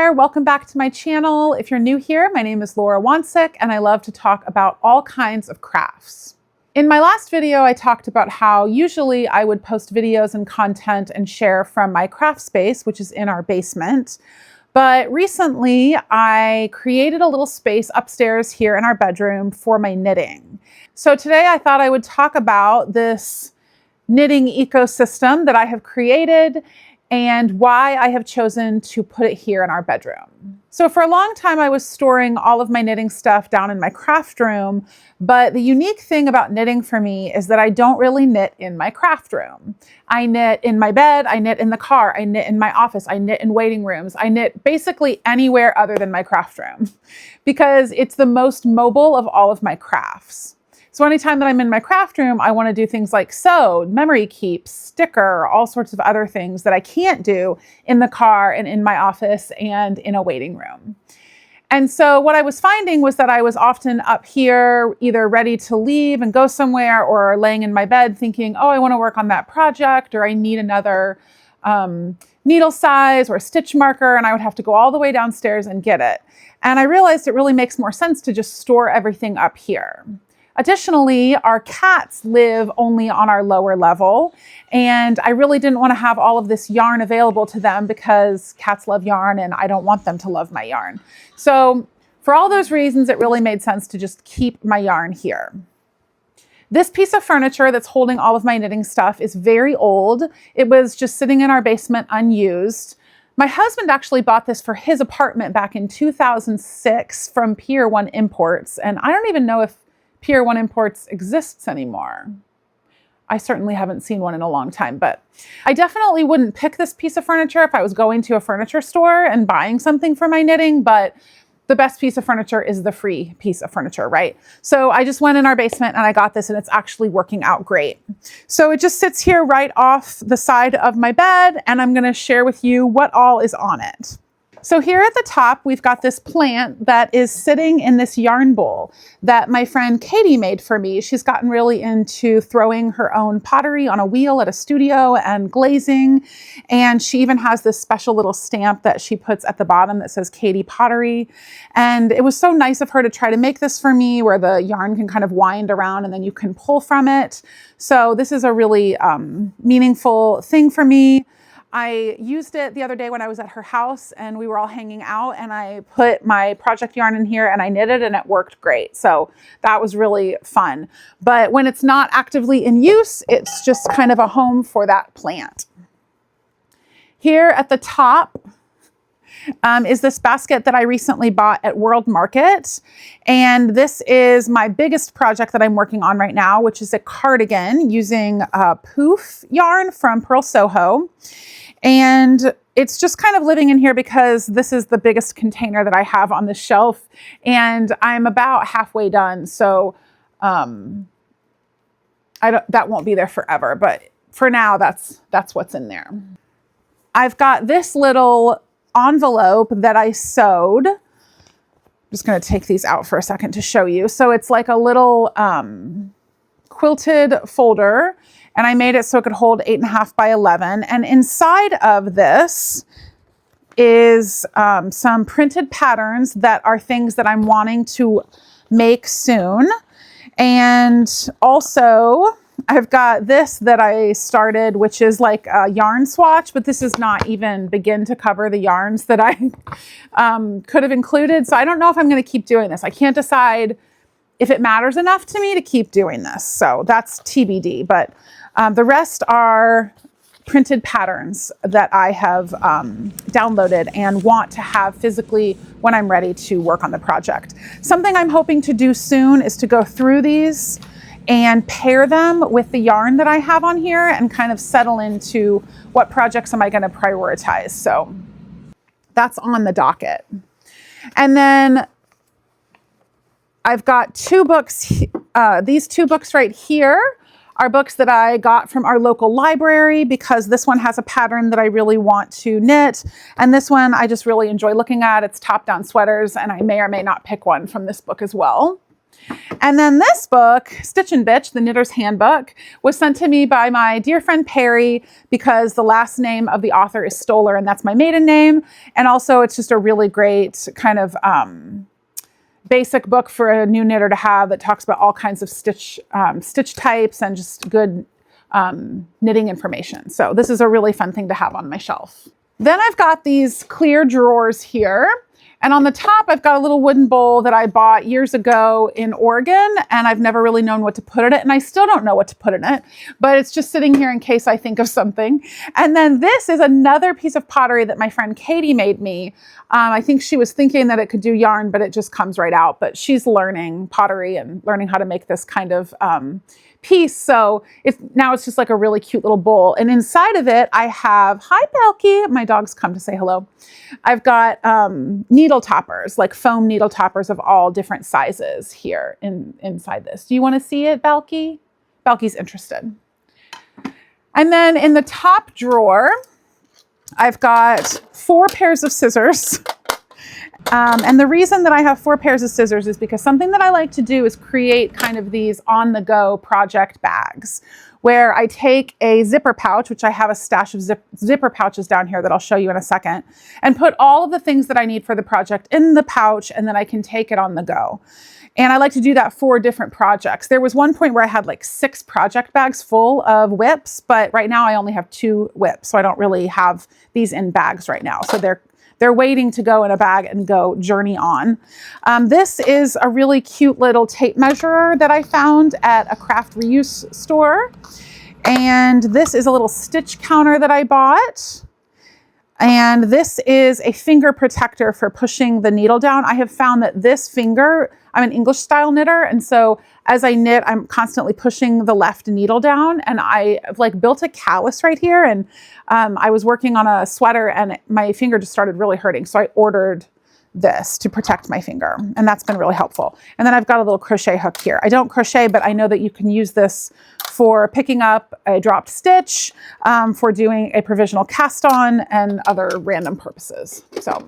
there, welcome back to my channel. If you're new here, my name is Laura Wansek and I love to talk about all kinds of crafts. In my last video, I talked about how usually I would post videos and content and share from my craft space, which is in our basement. But recently I created a little space upstairs here in our bedroom for my knitting. So today I thought I would talk about this knitting ecosystem that I have created and why I have chosen to put it here in our bedroom. So for a long time, I was storing all of my knitting stuff down in my craft room, but the unique thing about knitting for me is that I don't really knit in my craft room. I knit in my bed, I knit in the car, I knit in my office, I knit in waiting rooms, I knit basically anywhere other than my craft room because it's the most mobile of all of my crafts. So anytime that I'm in my craft room, I want to do things like sew, memory keep, sticker, all sorts of other things that I can't do in the car and in my office and in a waiting room. And so what I was finding was that I was often up here, either ready to leave and go somewhere or laying in my bed thinking, oh, I want to work on that project or I need another needle size or a stitch marker, and I would have to go all the way downstairs and get it. And I realized it really makes more sense to just store everything up here. Additionally, our cats live only on our lower level, and I really didn't want to have all of this yarn available to them because cats love yarn and I don't want them to love my yarn. So for all those reasons, it really made sense to just keep my yarn here. This piece of furniture that's holding all of my knitting stuff is very old. It was just sitting in our basement unused. My husband actually bought this for his apartment back in 2006 from Pier 1 Imports, and I don't even know if Pier 1 Imports exists anymore. I certainly haven't seen one in a long time, but I definitely wouldn't pick this piece of furniture if I was going to a furniture store and buying something for my knitting, but the best piece of furniture is the free piece of furniture, right? So I just went in our basement and I got this and it's actually working out great. So it just sits here right off the side of my bed and I'm gonna share with you what all is on it. So here at the top, we've got this plant that is sitting in this yarn bowl that my friend Katie made for me. She's gotten really into throwing her own pottery on a wheel at a studio and glazing. And she even has this special little stamp that she puts at the bottom that says Katie Pottery. And it was so nice of her to try to make this for me where the yarn can kind of wind around and then you can pull from it. So this is a really meaningful thing for me. I used it the other day when I was at her house and we were all hanging out and I put my project yarn in here and I knitted and it worked great. So that was really fun. But when it's not actively in use, it's just kind of a home for that plant. Here at the top is this basket that I recently bought at World Market. And this is my biggest project that I'm working on right now, which is a cardigan using poof yarn from Purl Soho. And it's just kind of living in here because this is the biggest container that I have on the shelf and I'm about halfway done. So that won't be there forever, but for now that's what's in there. I've got this little envelope that I sewed. I'm just going to take these out for a second to show you. So it's like a little quilted folder. And I made it so it could hold 8.5 by 11. And inside of this is some printed patterns that are things that I'm wanting to make soon. And also I've got this that I started, which is like a yarn swatch, but this does not even begin to cover the yarns that I could have included. So I don't know if I'm going to keep doing this. I can't decide if it matters enough to me to keep doing this. So that's TBD, but the rest are printed patterns that I have downloaded and want to have physically when I'm ready to work on the project. Something I'm hoping to do soon is to go through these and pair them with the yarn that I have on here and kind of settle into what projects am I going to prioritize. So that's on the docket. And then I've got two books. These two books right here are books that I got from our local library because this one has a pattern that I really want to knit. And this one I just really enjoy looking at. It's top-down sweaters, and I may or may not pick one from this book as well. And then this book, Stitch and Bitch, The Knitter's Handbook, was sent to me by my dear friend Perry because the last name of the author is Stoller, and that's my maiden name. And also it's just a really great kind of basic book for a new knitter to have that talks about all kinds of stitch types and just good knitting information. So this is a really fun thing to have on my shelf. Then I've got these clear drawers here. And on the top, I've got a little wooden bowl that I bought years ago in Oregon, and I've never really known what to put in it, and I still don't know what to put in it, but it's just sitting here in case I think of something. And then this is another piece of pottery that my friend Katie made me. I think she was thinking that it could do yarn, but it just comes right out. But she's learning pottery and learning how to make this kind of piece. So now it's just like a really cute little bowl. And inside of it, I have, hi Belky, my dog's come to say hello. I've got needle toppers, like foam needle toppers of all different sizes here inside this. Do you want to see it, Belky? Belky's interested. And then in the top drawer, I've got 4 pairs of scissors. And the reason that I have 4 pairs of scissors is because something that I like to do is create kind of these on-the-go project bags where I take a zipper pouch, which I have a stash of zipper pouches down here that I'll show you in a second, and put all of the things that I need for the project in the pouch, and then I can take it on the go. And I like to do that for different projects. There was one point where I had like 6 project bags full of whips, but right now I only have 2 whips, so I don't really have these in bags right now. So they're waiting to go in a bag and go journey on. This is a really cute little tape measurer that I found at a craft reuse store. And this is a little stitch counter that I bought. And this is a finger protector for pushing the needle down. I have found that this finger, I'm an English style knitter, and so as I knit, I'm constantly pushing the left needle down, and I've like built a callus right here, and I was working on a sweater and my finger just started really hurting, so I ordered this to protect my finger, and that's been really helpful. And then I've got a little crochet hook here. I don't crochet, but I know that you can use this for picking up a dropped stitch, for doing a provisional cast on, and other random purposes. So,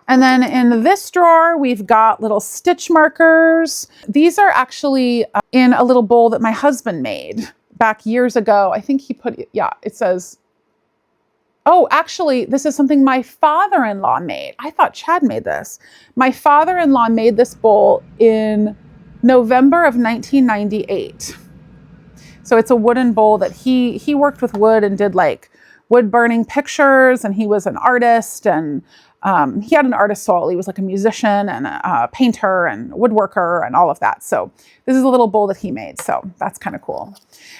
and then in this drawer, we've got little stitch markers. These are actually in a little bowl that my husband made back years ago. I think he put, yeah, it says, oh, actually, this is something my father-in-law made. I thought Chad made this. My father-in-law made this bowl in November of 1998. So it's a wooden bowl that he worked with wood and did like wood burning pictures, and he was an artist, and he had an artist soul. He was like a musician and a painter and woodworker and all of that. So this is a little bowl that he made. So that's kind of cool.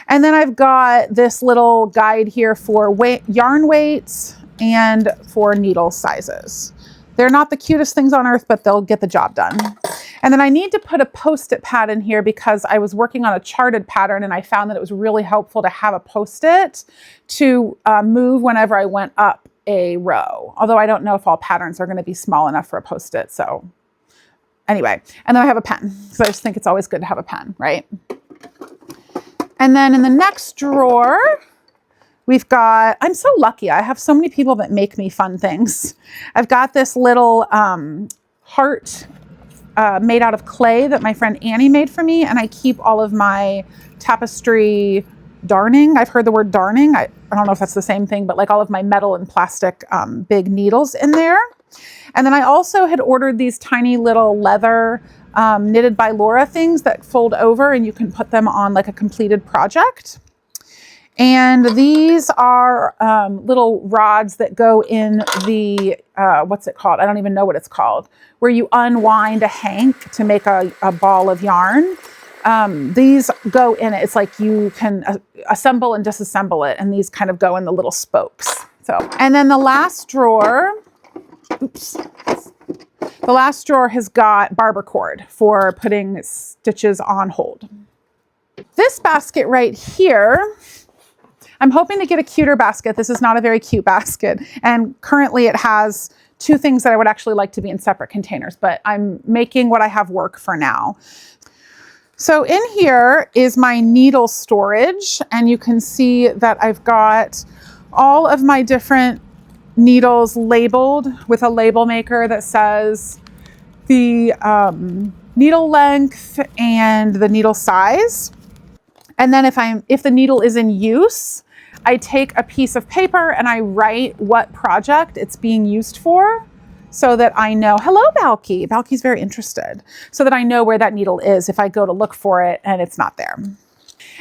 And then I've got this little guide here for yarn weights and for needle sizes. They're not the cutest things on earth, but they'll get the job done. And then I need to put a Post-it pad in here because I was working on a charted pattern, and I found that it was really helpful to have a Post-it to move whenever I went up a row. Although I don't know if all patterns are going to be small enough for a Post-it. So anyway, and then I have a pen because I just think it's always good to have a pen, right? And then in the next drawer, we've got, I'm so lucky. I have so many people that make me fun things. I've got this little heart made out of clay that my friend Annie made for me, and I keep all of my tapestry darning. I've heard the word darning. I don't know if that's the same thing, but like all of my metal and plastic big needles in there. And then I also had ordered these tiny little leather knitted by Laura things that fold over, and you can put them on like a completed project. And these are little rods that go in the, what's it called? I don't even know what it's called, where you unwind a hank to make a ball of yarn. These go in it. It's like you can assemble and disassemble it, and these kind of go in the little spokes. So, and then the last drawer, oops. The last drawer has got barber cord for putting stitches on hold. This basket right here, I'm hoping to get a cuter basket. This is not a very cute basket. And currently it has 2 things that I would actually like to be in separate containers, but I'm making what I have work for now. So in here is my needle storage, and you can see that I've got all of my different needles labeled with a label maker that says the needle length and the needle size. And then if the needle is in use, I take a piece of paper and I write what project it's being used for so that I know, hello, Balky. Balky's very interested. So that I know where that needle is if I go to look for it and it's not there.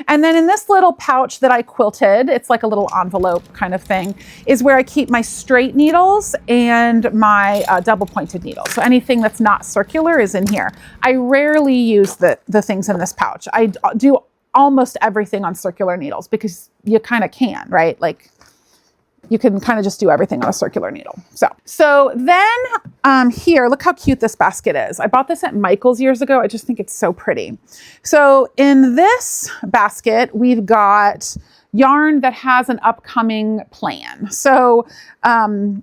And then in this little pouch that I quilted, it's like a little envelope kind of thing, is where I keep my straight needles and my double pointed needles. So anything that's not circular is in here. I rarely use the things in this pouch. I do almost everything on circular needles because you kind of can, right? Like you can kind of just do everything on a circular needle. So then here, look how cute this basket is. I bought this at Michael's years ago. I just think it's so pretty. So in this basket, we've got yarn that has an upcoming plan. So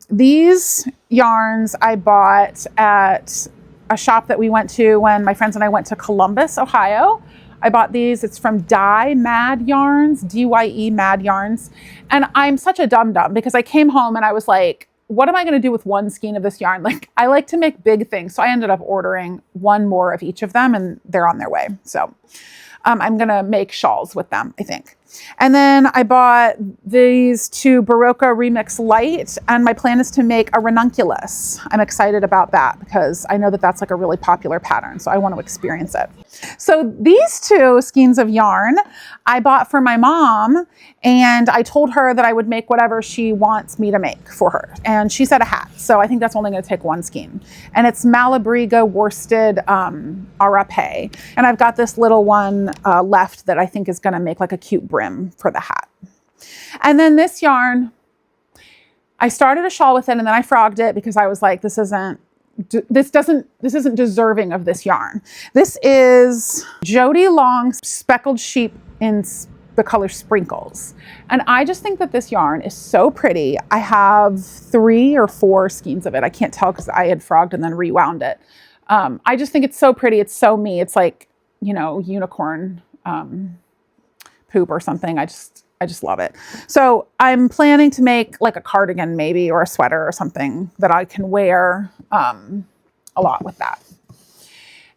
these yarns I bought at a shop that we went to when my friends and I went to Columbus, Ohio. I bought these. It's from Dye Mad Yarns, DYE Mad Yarns. And I'm such a dum-dum because I came home and I was like, what am I going to do with one skein of this yarn? Like, I like to make big things. So I ended up ordering one more of each of them and they're on their way. So I'm going to make shawls with them, I think. And then I bought these two Barocca Remix Light, and my plan is to make a ranunculus. I'm excited about that because I know that that's like a really popular pattern, so I want to experience it. So these two skeins of yarn I bought for my mom, and I told her that I would make whatever she wants me to make for her. And she said a hat, so I think that's only going to take one skein. And it's Malabriga worsted arape. And I've got this little one left that I think is going to make like a cute brim for the hat. And then this yarn, I started a shawl with it and then I frogged it because I was like, this isn't deserving of this yarn. This is Jody Long Speckled Sheep in the color Sprinkles. And I just think that this yarn is so pretty. I have 3 or 4 skeins of it. I can't tell because I had frogged and then rewound it. I just think it's so pretty. It's so me. It's like, you know, unicorn poop or something. I just love it. So I'm planning to make like a cardigan maybe, or a sweater or something that I can wear a lot with that.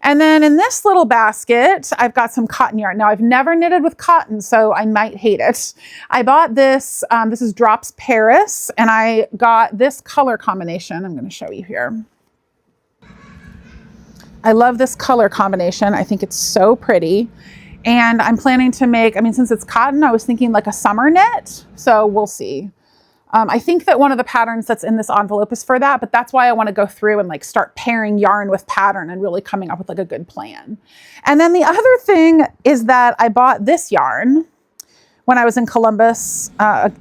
And then in this little basket, I've got some cotton yarn. Now I've never knitted with cotton, so I might hate it. I bought this, this is Drops Paris, and I got this color combination. I'm going to show you here. I love this color combination. I think it's so pretty. And I'm planning to make, I mean, since it's cotton, I was thinking like a summer knit. So we'll see. I think that one of the patterns that's in this envelope is for that, but that's why I want to go through and like start pairing yarn with pattern and really coming up with like a good plan. And then the other thing is that I bought this yarn when I was in Columbus,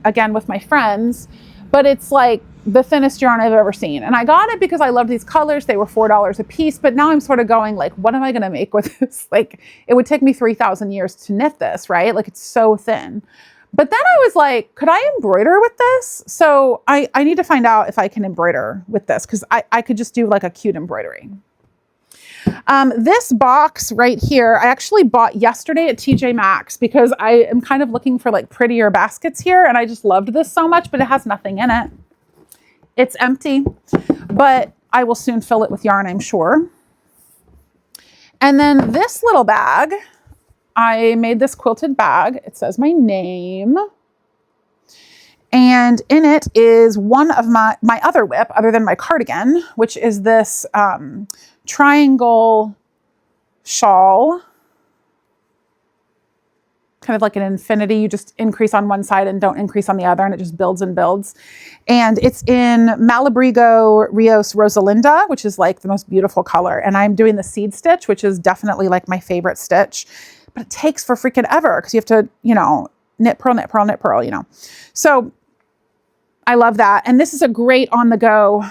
again with my friends, but it's like the thinnest yarn I've ever seen. And I got it because I loved these colors. They were $4 a piece, but now I'm sort of going like, what am I going to make with this? Like, it would take me 3,000 years to knit this, right? Like, it's so thin. But then I was like, could I embroider with this? So I need to find out if I can embroider with this because I could just do like a cute embroidery. This box right here, I actually bought yesterday at TJ Maxx because I am kind of looking for like prettier baskets here. And I just loved this so much, but it has nothing in it. It's empty, but I will soon fill it with yarn, I'm sure. And then this little bag, I made this quilted bag. It says my name. And in it is one of my other whip, other than my cardigan, which is this triangle shawl. Kind of like an infinity. You just increase on one side and don't increase on the other, and it just builds and builds. And it's in Malabrigo Rios Rosalinda, which is like the most beautiful color. And I'm doing the seed stitch, which is definitely like my favorite stitch. But it takes for freaking ever because you have to, you know, knit, purl, knit, purl, knit, purl, you know. So I love that. And this is a great on the go.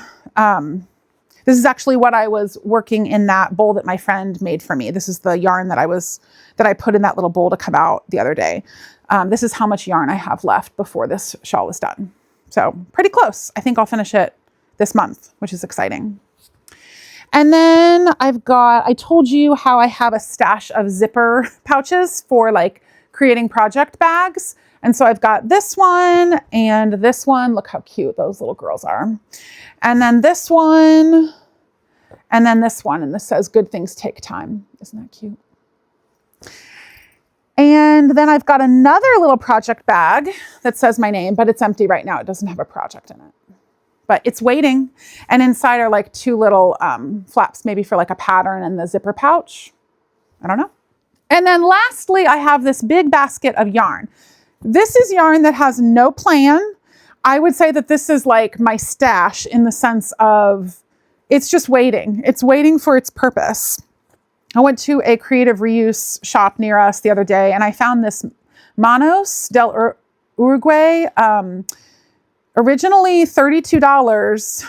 This is actually what I was working in that bowl that my friend made for me. This is the yarn that I put in that little bowl to come out the other day. This is how much yarn I have left before this shawl is done. So pretty close. I think I'll finish it this month, which is exciting. And then I told you how I have a stash of zipper pouches for like creating project bags. And so I've got this one and this one. Look how cute those little girls are. And then this one And then this one, and this says, good things take time. Isn't that cute? And then I've got another little project bag that says my name, but it's empty right now. It doesn't have a project in it, but it's waiting. And inside are like two little flaps, maybe for like a pattern and the zipper pouch. I don't know. And then lastly, I have this big basket of yarn. This is yarn that has no plan. I would say that this is like my stash in the sense of it's just waiting. It's waiting for its purpose. I went to a creative reuse shop near us the other day and I found this Manos del Uruguay, originally $32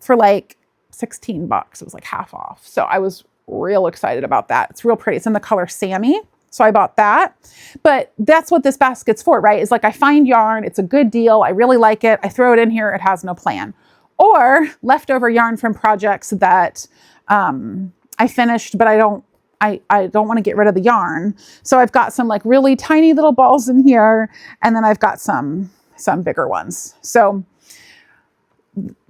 for like 16 bucks. It was like half off. So I was real excited about that. It's real pretty. It's in the color Sammy. So I bought that. But that's what this basket's for, right? It's like I find yarn, it's a good deal, I really like it, I throw it in here, it has no plan. Or leftover yarn from projects that I finished, but I don't want to get rid of the yarn. So I've got some like really tiny little balls in here, and then I've got some bigger ones. So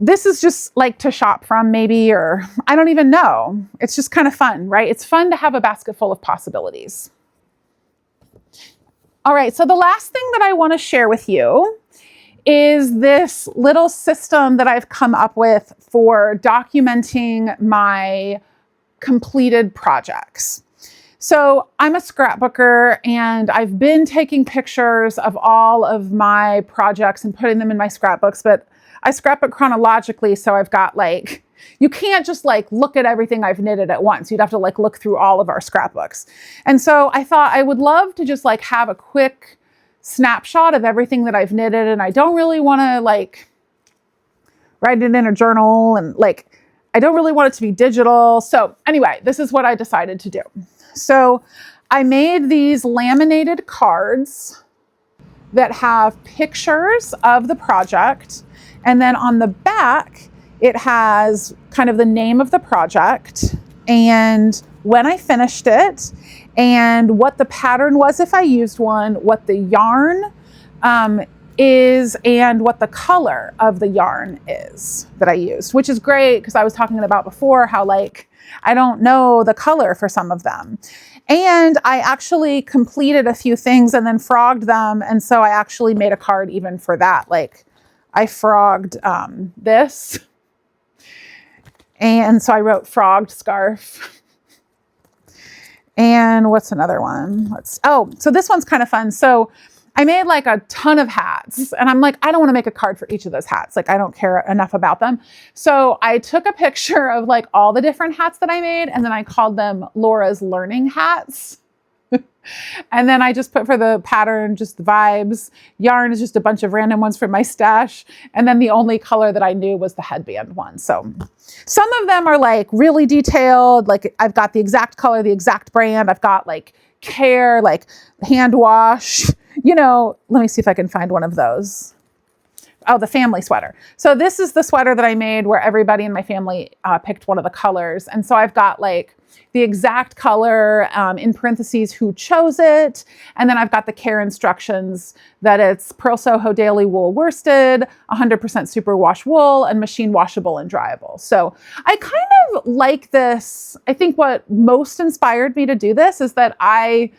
this is just like to shop from maybe, or I don't even know. It's just kind of fun, right? It's fun to have a basket full of possibilities. All right, so the last thing that I want to share with you is this little system that I've come up with for documenting my completed projects. So I'm a scrapbooker and I've been taking pictures of all of my projects and putting them in my scrapbooks, but I scrapbook chronologically. So I've got like, you can't just like look at everything I've knitted at once. You'd have to like look through all of our scrapbooks. And so I thought I would love to just like have a quick snapshot of everything that I've knitted. And I don't really want to like write it in a journal and like, I don't really want it to be digital. So anyway, this is what I decided to do. So I made these laminated cards that have pictures of the project. And then on the back, it has kind of the name of the project and when I finished it and what the pattern was if I used one, what the yarn is, and what the color of the yarn is that I used, which is great because I was talking about before how like, I don't know the color for some of them. And I actually completed a few things and then frogged them. And so I actually made a card even for that. Like I frogged this. And so I wrote frogged scarf. And what's another one? So this one's kind of fun. So I made like a ton of hats and I'm like, I don't want to make a card for each of those hats. Like I don't care enough about them. So I took a picture of like all the different hats that I made and then I called them Laura's Learning Hats. And then I just put for the pattern, just the vibes. Yarn is just a bunch of random ones from my stash. And then the only color that I knew was the headband one. So some of them are like really detailed. Like I've got the exact color, the exact brand. I've got like care, like hand wash, you know, let me see if I can find one of those. Oh, the family sweater. So this is the sweater that I made where everybody in my family picked one of the colors. And so I've got like the exact color in parentheses who chose it. And then I've got the care instructions that it's Purl Soho daily wool worsted, 100% superwash wool, and machine washable and dryable. So I kind of like this. I think what most inspired me to do this is that I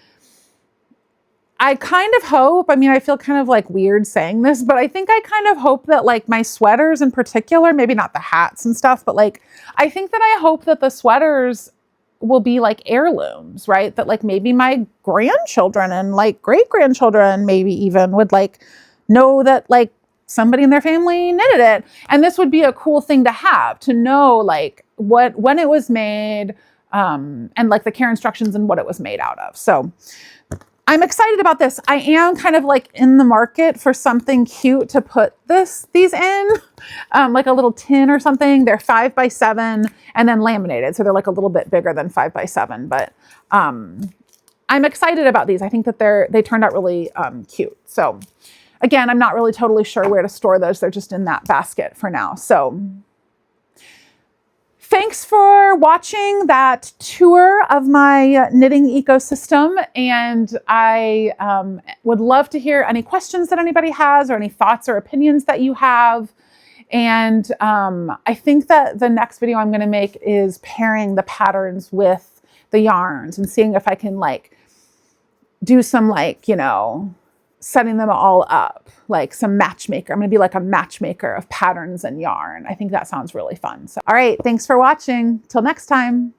kind of hope, I mean, I feel kind of like weird saying this, but I think I kind of hope that like my sweaters in particular, maybe not the hats and stuff, but like, I think that I hope that the sweaters will be like heirlooms, right? That like maybe my grandchildren and like great-grandchildren maybe even would like know that like somebody in their family knitted it. And this would be a cool thing to have, to know like when it was made and like the care instructions and what it was made out of. So I'm excited about this. I am kind of like in the market for something cute to put these in, like a little tin or something. They're 5x7 and then laminated. So they're like a little bit bigger than 5x7, but I'm excited about these. I think that they turned out really cute. So again, I'm not really totally sure where to store those. They're just in that basket for now. So thanks for watching that tour of my knitting ecosystem. And I would love to hear any questions that anybody has or any thoughts or opinions that you have. And I think that the next video I'm going to make is pairing the patterns with the yarns and seeing if I can like do some like, you know, setting them all up, like some matchmaker. I'm going to be like a matchmaker of patterns and yarn. I think that sounds really fun. So, all right, thanks for watching. Till next time.